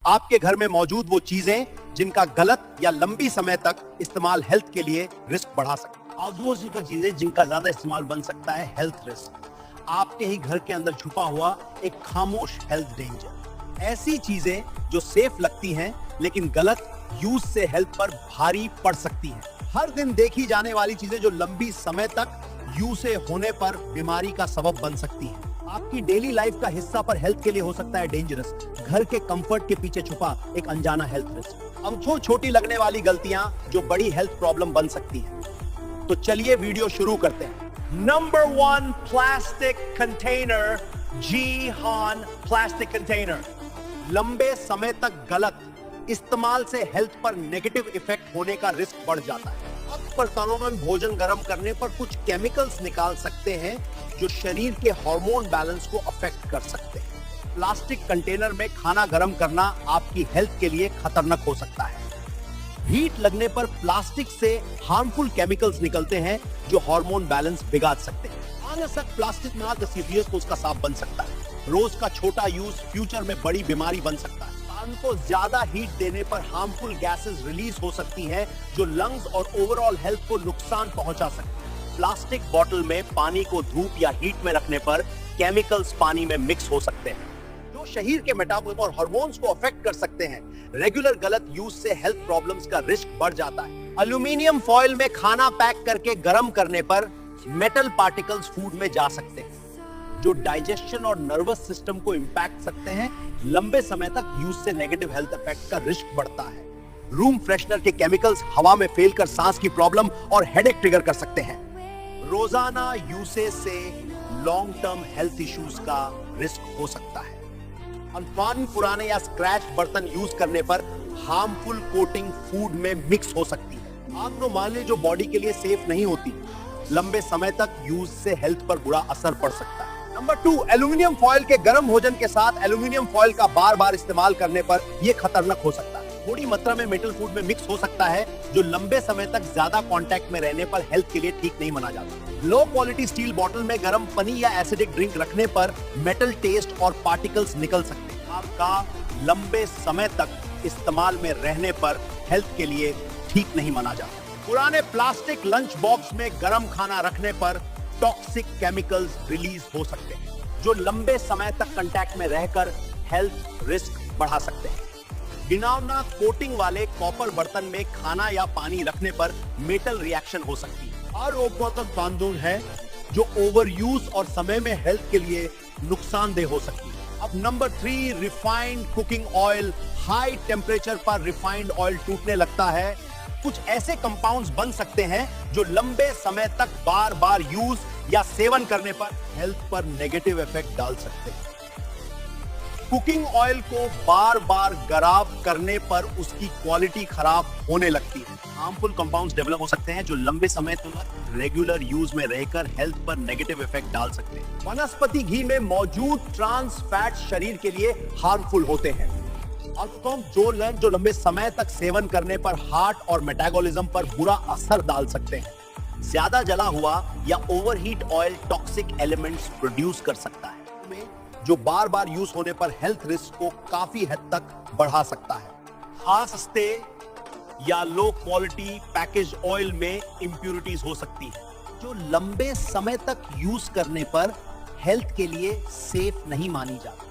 आपके घर में मौजूद वो चीजें जिनका गलत या लंबी समय तक इस्तेमाल हेल्थ के लिए रिस्क बढ़ा सकता है। और वो चीजें जिनका ज्यादा इस्तेमाल बन सकता है हेल्थ रिस्क। आपके ही घर के अंदर छुपा हुआ एक खामोश हेल्थ डेंजर। ऐसी चीजें जो सेफ लगती हैं लेकिन गलत यूज से हेल्थ पर भारी पड़ सकती हैं। हर दिन देखी जाने वाली चीजें जो लंबी समय तक यूज से होने पर बीमारी का सबब बन सकती हैं। आपकी डेली लाइफ का हिस्सा पर हेल्थ के लिए हो सकता है डेंजरस। घर के कंफर्ट के पीछे छुपा एक अनजाना हेल्थ रिस्क। अब छोटी लगने वाली गलतियां जो बड़ी हेल्थ प्रॉब्लम बन सकती हैं। तो चलिए वीडियो शुरू करते हैं। Number 1, plastic container. जी-हान प्लास्टिक कंटेनर। लंबे समय तक गलत इस्तेमाल से हेल्थ पर नेगेटिव इफेक्ट होने का रिस्क बढ़ जाता है। अब बर्तनों में भोजन गर्म करने पर कुछ केमिकल्स निकाल सकते हैं जो शरीर के हार्मोन बैलेंस को अफेक्ट कर सकते हैं। प्लास्टिक कंटेनर में खाना गर्म करना आपकी हेल्थ के लिए खतरनाक हो सकता है। हीट लगने पर प्लास्टिक से हार्मफुल केमिकल्स निकलते हैं जो हार्मोन बैलेंस बिगाड़ सकते हैं। अनावश्यक प्लास्टिक में आग सीवियस तो उसका साफ बन सकता है। रोज का छोटा यूज फ्यूचर में बड़ी बीमारी बन सकता है। पानी को ज्यादा हीट देने पर हार्मफुल गैसेस रिलीज हो सकती हैं जो लंग्स और ओवरऑल हेल्थ को नुकसान पहुंचा सकती है। प्लास्टिक बोतल में पानी को धूप या हीट में रखने पर केमिकल्स पानी में मिक्स हो सकते हैं जो शरीर के मेटाबॉलिज्म और हार्मोन्स को अफेक्ट कर सकते हैं। रेगुलर गलत यूज से हेल्थ प्रॉब्लम्स का रिस्क बढ़ जाता है। एल्यूमिनियम फॉइल में खाना पैक करके गर्म करने पर मेटल पार्टिकल्स फूड में जा सकते हैं जो डाइजेशन और नर्वस सिस्टम को इंपैक्ट सकते हैं। लंबे समय तक यूज से नेगेटिव हेल्थ इफेक्ट का रिस्क बढ़ता है। रूम फ्रेशनर के केमिकल्स हवा में फैलकर सांस की प्रॉब्लम और हेडेक ट्रिगर कर सकते हैं। रोजाना यूसेज से लॉन्ग टर्म हेल्थ इश्यूज का रिस्क हो सकता है। अनजाने पुराने या स्क्रैच बर्तन यूज करने पर हार्मफुल कोटिंग फूड में मिक्स हो सकती है। आप तो मान लीजिए जो बॉडी के लिए सेफ नहीं होती, लंबे समय तक यूज से हेल्थ पर बुरा असर पड़ सकता है। नंबर 2, एल्यूमिनियम फॉइल के गर्म भोजन के साथ एल्यूमिनियम फॉइल का बार-बार इस्तेमाल करने पर यह खतरनाक हो सकता है। थोड़ी मात्रा में मेटल फूड में मिक्स हो सकता है जो लंबे समय तक ज्यादा कांटेक्ट में रहने पर हेल्थ के लिए ठीक नहीं माना जाता। लो क्वालिटी स्टील बोतल में गर्म पानी या एसिडिक ड्रिंक रखने पर मेटल टेस्ट और पार्टिकल्स निकल सकते हैं। आपका लंबे समय तक इस्तेमाल में रहने पर हेल्थ के लिए ठीक नहीं माना जाता। पुराने प्लास्टिक लंच बॉक्स में गर्म खाना रखने पर टॉक्सिक केमिकल्स रिलीज हो सकते हैं जो लंबे समय तक कांटेक्ट में रहकर हेल्थ रिस्क बढ़ा सकते हैं। बिना कोटिंग वाले कॉपर बर्तन में खाना या पानी रखने पर मेटल रिएक्शन हो सकती है और कानून है जो ओवर यूज और समय में हेल्थ के लिए नुकसानदेह हो सकती है। अब number 3, refined cooking oil. High temperature पर रिफाइंड ऑयल टूटने लगता है। कुछ ऐसे कंपाउंड्स बन सकते हैं जो लंबे समय तक बार-बार यूज या सेवन करने पर हेल्थ पर नेगेटिव इफेक्ट डाल सकते हैं। कुकिंग ऑयल को बार-बार गरम करने पर उसकी क्वालिटी खराब होने लगती है। हार्मफुल कंपाउंड्स डेवलप हो सकते हैं जो लंबे समय तक रेगुलर यूज में रहकर हेल्थ पर नेगेटिव इफेक्ट डाल सकते हैं। वनस्पति घी में मौजूद ट्रांस फैट शरीर के लिए हार्मफुल होते हैं और जो लंबे समय तक सेवन करने पर हार्ट और मेटाबॉलिज्म पर बुरा असर डाल सकते हैं। ज्यादा जला हुआ या overheat oil toxic elements produce कर सकता है जो बार-बार यूज होने पर हेल्थ रिस्क को काफी हद तक बढ़ा सकता है। सस्ते या लो क्वालिटी पैकेज ऑयल में इंप्यूरिटीज हो सकती है जो लंबे समय तक यूज करने पर हेल्थ के लिए सेफ नहीं मानी जाती।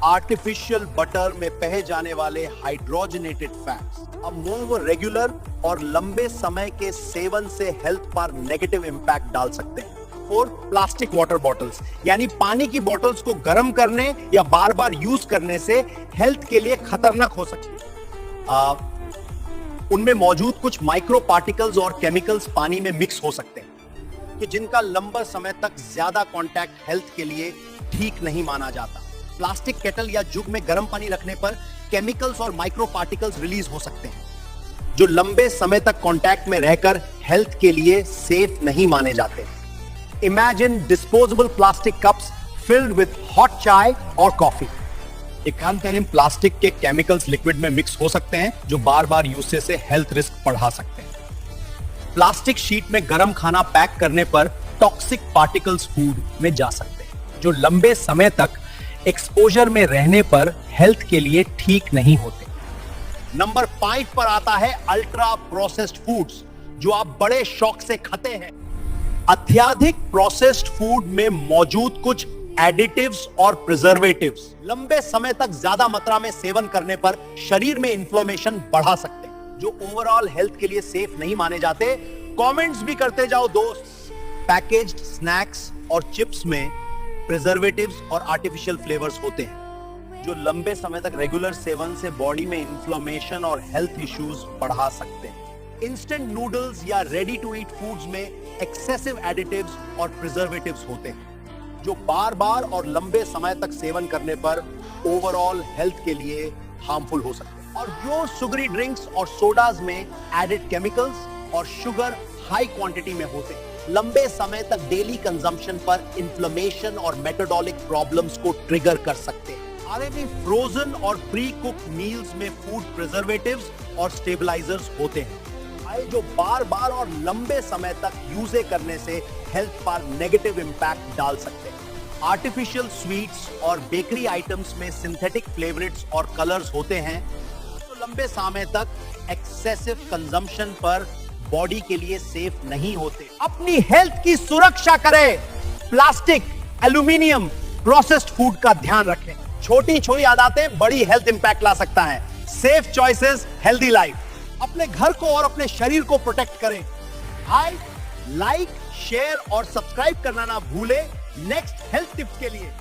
आर्टिफिशियल बटर में बह जाने वाले हाइड्रोजनेटेड फैट्स अब रेगुलर और लंबे समय के सेवन से हेल्थ पर नेगेटिव इंपैक्ट डाल सकते हैं। और प्लास्टिक वाटर बॉटल्स यानी पानी की बोतल्स को गर्म करने या बार-बार यूज करने से हेल्थ के लिए खतरनाक हो सकती है। उनमें मौजूद कुछ माइक्रो पार्टिकल्स और केमिकल्स पानी में मिक्स हो सकते हैं कि जिनका लंबा समय तक ज्यादा कांटेक्ट हेल्थ के लिए ठीक नहीं माना जाता। प्लास्टिक केटल या जुग में गर्म पानी रखने पर केमिकल्स और माइक्रो पार्टिकल्स रिलीज हो सकते हैं जो लंबे समय तक कांटेक्ट में रहकर हेल्थ के लिए सेफ नहीं माने जाते। Imagine disposable plastic cups filled with hot चाय और कॉफी। एक काम करें, प्लास्टिक के केमिकल्स लिक्विड में मिक्स हो सकते हैं जो बार-बार यूसेज से हेल्थ रिस्क बढ़ा सकते हैं। प्लास्टिक शीट में गर्म खाना पैक करने पर टॉक्सिक पार्टिकल्स फूड में जा सकते हैं जो लंबे समय तक एक्सपोजर में रहने पर हेल्थ के लिए ठीक नहीं होते। नंबर 5 पर आता है अल्ट्रा प्रोसेस्ड फूड्स, जो आप बड़े शौक से खाते हैं। अत्यधिक प्रोसेस्ड फूड में मौजूद कुछ एडिटिव्स और प्रिजर्वेटिव्स लंबे समय तक ज्यादा मात्रा में सेवन करने पर शरीर में इन्फ्लेमेशन बढ़ा सकते हैं, जो ओवरऑल हेल्थ के लिए सेफ नहीं माने जाते। कमेंट्स भी करते जाओ दोस्त। पैकेज्ड स्नैक्स और चिप्स में प्रिजर्वेटिव्स और आर्टिफिशियल फ्लेवर्स होते हैं, जो लंबे समय तक रेगुलर सेवन से बॉडी में इन्फ्लेमेशन और हेल्थ इश्यूज बढ़ा सकते हैं। इंस्टेंट नूडल्स या रेडी टू ईट फूड्स में एक्सेसिव एडिटिव्स और प्रिजर्वेटिव्स होते हैं, जो बार बार और लंबे समय तक सेवन करने पर ओवरऑल हेल्थ के लिए हार्मफुल हो सकते हैं। और जो शुगरी ड्रिंक्स और सोडाज में एडेड केमिकल्स और शुगर हाई क्वांटिटी में होते हैं, लंबे समय तक डेली कंजम्पशन पर इन्फ्लेमेशन और मेटाबॉलिक प्रॉब्लम्स को ट्रिगर कर सकते हैं। फ्रोजन और प्री कुक मील्स में फूड प्रिजर्वेटिव्स और स्टेबलाइजर्स होते हैं, जो बार बार और लंबे समय तक यूज करने से हेल्थ पर नेगेटिव इंपैक्ट डाल सकते हैं। आर्टिफिशियल स्वीट्स और बेकरी आइटम्स में सिंथेटिक फ्लेवर्स और कलर्स होते हैं, जो लंबे समय तक एक्सेसिव कंजम्पशन पर बॉडी के लिए सेफ नहीं होते। अपनी हेल्थ की सुरक्षा करें। प्लास्टिक, एल्यूमिनियम, प्रोसेस्ड फूड का ध्यान रखें। छोटी छोटी आदतें बड़ी हेल्थ इंपैक्ट ला सकता है। Safe choices, healthy life. अपने घर को और अपने शरीर को प्रोटेक्ट करें। हाय, लाइक, शेयर और सब्सक्राइब करना ना भूलें नेक्स्ट हेल्थ टिप्स के लिए।